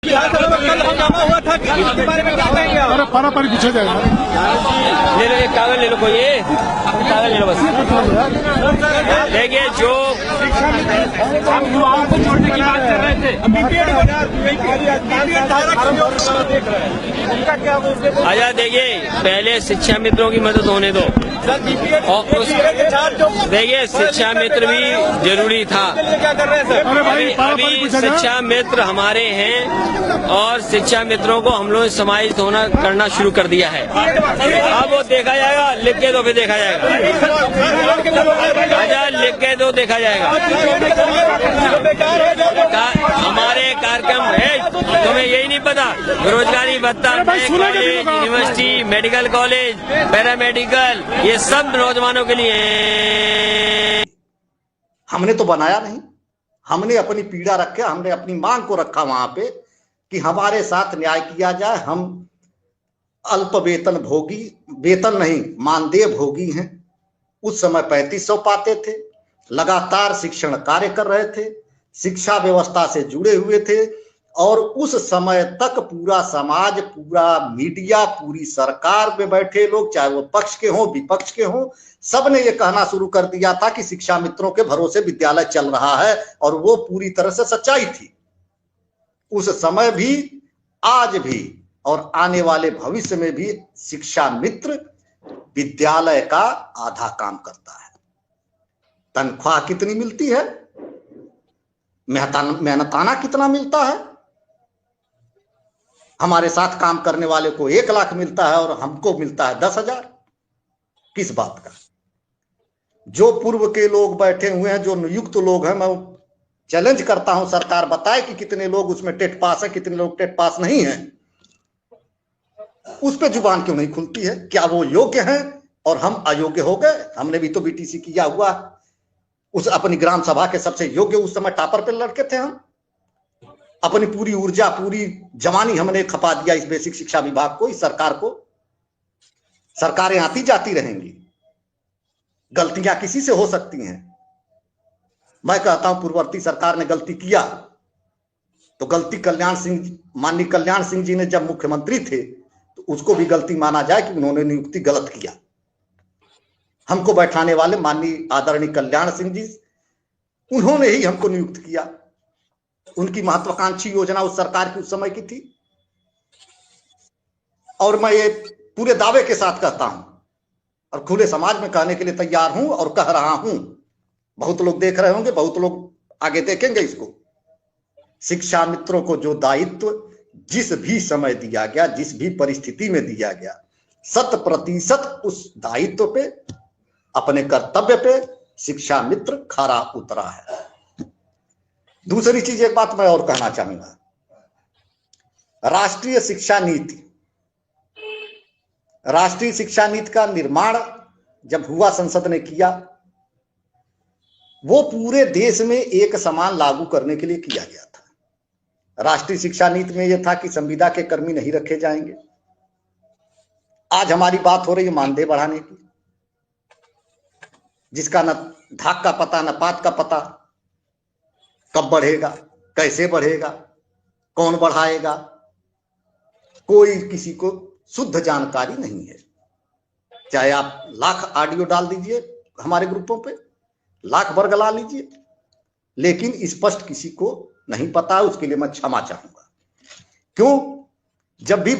कल हंगामा हुआ था, इसके बारे में क्या कहेंगे आप? पारा पारी पूछा जाएगा। ले लो, एक कागज ले लो, कोई ये कागज ले लो बस। देखिए, जो हम युवाओं को छोड़ने की बात कर रहे थे, आजाद, देखिए पहले शिक्षा मित्रों की मदद होने दो, और उस देखिए शिक्षा मित्र भी जरूरी था। अभी शिक्षा मित्र हमारे हैं और शिक्षा मित्रों को हम लोग समाहित होना करना शुरू कर दिया है। अब वो देखा जाएगा, लिख के दो, फिर देखा जाएगा। आजाद, लिख के दो, देखा जाएगा। हमारे कार्यक्रम है, तुम्हें यही नहीं पता? बेरोजगारी भत्ता, college, university, medical college, paramedical, ये सब नौजवानों के लिए है। हमने तो बनाया नहीं, हमने अपनी पीड़ा रखे, हमने अपनी मांग को रखा वहां पे कि हमारे साथ न्याय किया जाए। हम अल्प वेतन भोगी, वेतन नहीं मानदेय भोगी हैं। उस समय 3500 पाते थे, लगातार शिक्षण कार्य कर रहे थे, शिक्षा व्यवस्था से जुड़े हुए थे, और उस समय तक पूरा समाज, पूरा मीडिया, पूरी सरकार में बैठे लोग, चाहे वो पक्ष के हों विपक्ष के हों, सबने ये कहना शुरू कर दिया था कि शिक्षा मित्रों के भरोसे विद्यालय चल रहा है, और वो पूरी तरह से सच्चाई थी। उस समय भी, आज भी और आने वाले भविष्य में भी शिक्षा मित्र विद्यालय का आधा काम करता है। तनख्वाह कितनी मिलती है, मेहनताना कितना मिलता है? हमारे साथ काम करने वाले को 1 लाख मिलता है और हमको मिलता है 10,000। किस बात का? जो पूर्व के लोग बैठे हुए हैं, जो नियुक्त लोग हैं, मैं चैलेंज करता हूं, सरकार बताए कि कितने लोग उसमें टेट पास है, कितने लोग टेट पास नहीं है। उस पे जुबान क्यों नहीं खुलती है? क्या वो योग्य हैं और हम अयोग्य हो गए? हमने भी तो बीटीसी किया हुआ, उस अपनी ग्राम सभा के सबसे योग्य उस समय टॉपर पे लड़के थे। हम अपनी पूरी ऊर्जा, पूरी जवानी हमने खपा दिया इस बेसिक शिक्षा विभाग को, इस सरकार को। सरकारें आती जाती रहेंगी, गलतियां किसी से हो सकती हैं। मैं कहता हूं पूर्ववर्ती सरकार ने गलती किया तो गलती माननीय कल्याण सिंह जी ने जब मुख्यमंत्री थे तो उसको भी गलती माना जाए कि उन्होंने नियुक्ति गलत किया। हमको बैठाने वाले माननीय आदरणीय कल्याण सिंह जी, उन्होंने ही हमको नियुक्त किया। उनकी महत्वाकांक्षी योजना उस सरकार की उस समय की थी। और मैं ये पूरे दावे के साथ कहता हूं और खुले समाज में कहने के लिए तैयार हूं और कह रहा हूं, बहुत लोग देख रहे होंगे, बहुत लोग आगे देखेंगे इसको। शिक्षा मित्रों को जो दायित्व जिस भी समय दिया गया, जिस भी परिस्थिति में दिया गया, 100% उस दायित्व पे, अपने कर्तव्य पे शिक्षा मित्र खरा उतरा है। दूसरी चीज, एक बात मैं और कहना चाहूंगा, राष्ट्रीय शिक्षा नीति का निर्माण जब हुआ, संसद ने किया, वो पूरे देश में एक समान लागू करने के लिए किया गया था। राष्ट्रीय शिक्षा नीति में यह था कि संविदा के कर्मी नहीं रखे जाएंगे। आज हमारी बात हो रही है मानदेय बढ़ाने की, जिसका न धाक का पता न पात का पता, कब बढ़ेगा, कैसे बढ़ेगा, कौन बढ़ाएगा, कोई किसी को शुद्ध जानकारी नहीं है। चाहे आप लाख ऑडियो डाल दीजिए हमारे ग्रुपों पे, लाख बरगला लीजिए, लेकिन स्पष्ट किसी को नहीं पता। उसके लिए मैं क्षमा चाहूंगा। क्यों? जब भी